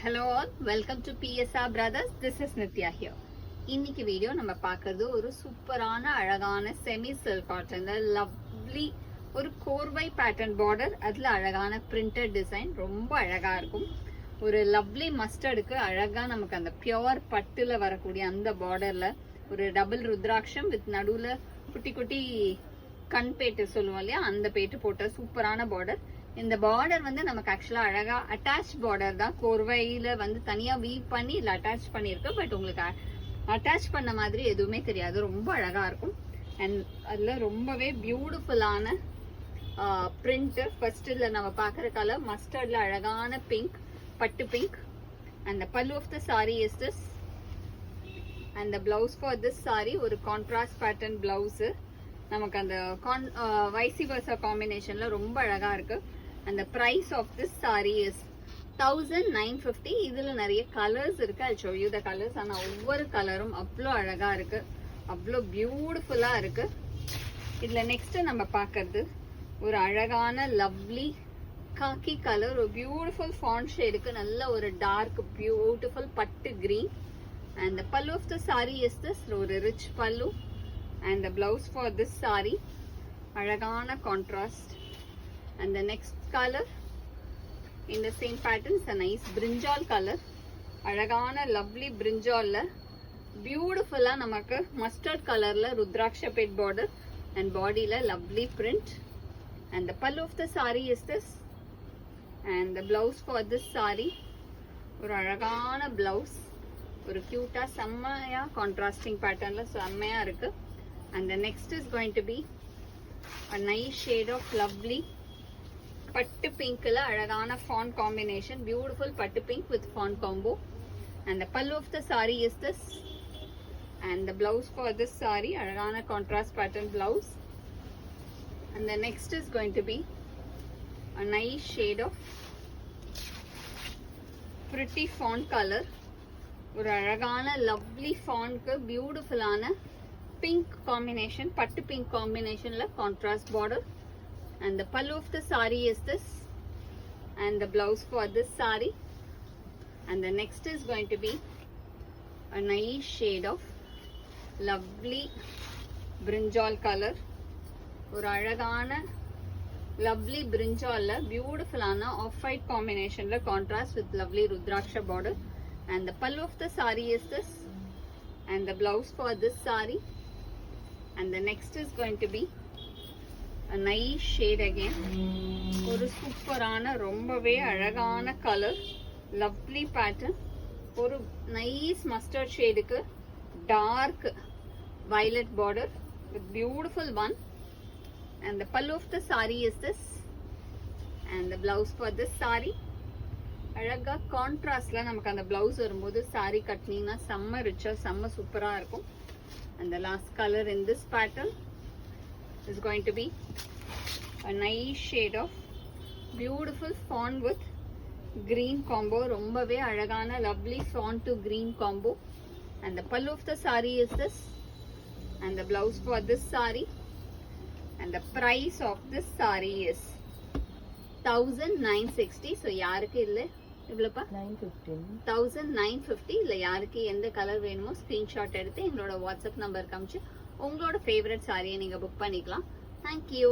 Hello all, welcome to PSR Brothers. This is Nitya here. இன்னைக்கு video நம்ம பார்க்கிறது ஒரு சூப்பரான அழகான செமி சில்க் காட்டன் லவ்லி ஒரு கோர்வை பேட்டர்ன் பார்டர், அதுல அழகான பிரிண்டட் டிசைன் ரொம்ப அழகா இருக்கும். ஒரு லவ்லி மஸ்டர்டுக்கு அழகா நமக்கு அந்த பியோர் பட்டுல வரக்கூடிய அந்த பார்டர்ல ஒரு டபுள் ருத்ராட்சம் வித் நடுவுல குட்டி குட்டி கண் பேட்டு சொல்லுவோம் இல்லையா, அந்த பேட்டு போட்ட சூப்பரான பார்டர். இந்த பார்டர் வந்து நமக்கு ஆக்சுவலா அழகா அட்டாச் பார்டர் தான். கோர்வையில வந்து தனியா வீவ் பண்ணி இல்ல அட்டாச் பண்ணிருக்கு. பட் உங்களுக்கு அட்டாச் பண்ண மாதிரி எதுவுமே தெரியாது, ரொம்ப அழகா இருக்கும். அண்ட் அதுல ரொம்பவே பியூட்டிஃபுல்லான பிரிண்ட். ஃபர்ஸ்ட் இதுல நம்ம பாக்குற கலர் மஸ்டர்ட்ல அழகான பிங்க், பட்டு pink. And the pallu of the saree is this, and the blouse for this saree ஒரு கான்ட்ராஸ்ட் பேட்டர்ன் பிளவுஸ். நமக்கு அந்த வைசி வர்சா காம்பினேஷன்ல ரொம்ப அழகா இருக்கு. And the price of this saree is 1950. இதுல நிறைய கலர்ஸ் இருக்கு. I'll show you the colors. ஆனா ஒவ்வொரு கலரும் அவ்வளோ அழகா இருக்கு, அவ்வளோ பியூட்டிஃபுல்லா இருக்கு. இதுல நெக்ஸ்ட் நம்ம பாக்குறது ஒரு அழகான லவ்லி காக்கி கலர், ஒரு பியூட்டிஃபுல் ஃபாண்ட் ஷேடுக்கு நல்ல ஒரு டார்க் பியூட்டிஃபுல் பட்டு green. And the pallu of the saree is this, ஒரு ரிச் பல்லு. And the blouse for this saree அழகான contrast. And the next color in the same pattern is a nice brinjal color. அழகான lovely brinjalல பியூட்டிஃபுல்லா நமக்கு mustard கலர்ல rudraksha bed border and bodyல lovely print. And the pallu of the saree is this, and the blouse for this saree ஒரு அழகான blouse, ஒரு கியூட்டா செம்மையா கான்ட்ராஸ்டிங் பேட்டர்ன்ல செம்மையா இருக்கு. And the next is going to be a nice shade of lovely பட்டு பிங்க்ல அழகான fawn combination, beautiful பட்டு pink with fawn combo. And the pallu of the saree is this, and the blouse for this saree அழகான contrast pattern blouse. And the next is going to be a nice shade of pretty fawn color, ஒரு அழகான lovely fawnக்கு பியூட்டிஃபுல்லான pink combination, பட்டு pink combinationல contrast border. And the pallu of the saree is this, and the blouse for this saree. And the next is going to be a nice shade of lovely brinjal color, ஒரு அழகான lovely brinjalல பியூட்டிஃபுல்லான of white காம்பினேஷன்ல contrast with lovely rudraksha border. And the pallu of the saree is this, and the blouse for this saree. And the next is going to be a nice shade again, ஒரு சூப்பரான ரொம்பவே அழகான colour, lovely pattern, ஒரு nice mustard ஷேடுக்கு dark violet border with beautiful one. And the pallu of the saree is this, and the blouse for this saree அழகா கான்ட்ராஸ்ட்ல நமக்கு அந்த blouse வரும்போது saree கட்டினீங்கன்னா செம்ம ரிச்சா செம்ம சூப்பரா இருக்கும். And the last color in this pattern is going to be a nice shade of beautiful fawn with green combo, ரொம்பவே அழகான lovely fawn to green combo. And the pallu of the saree is this, and the blouse for this saree. And the price of this saree is 1960. so யாருக்கு இல்ல இவ்வளவுப்பா 1950. இல்ல யாருக்கு எந்த colour வேணுமோ screenshot எடுத்து எங்களோட வாட்ஸ்அப் நம்பர் காமிச்சு உங்களோட ஃபேவரட் சாரியை நீங்க புக் பண்ணிக்கலாம். தேங்க்யூ.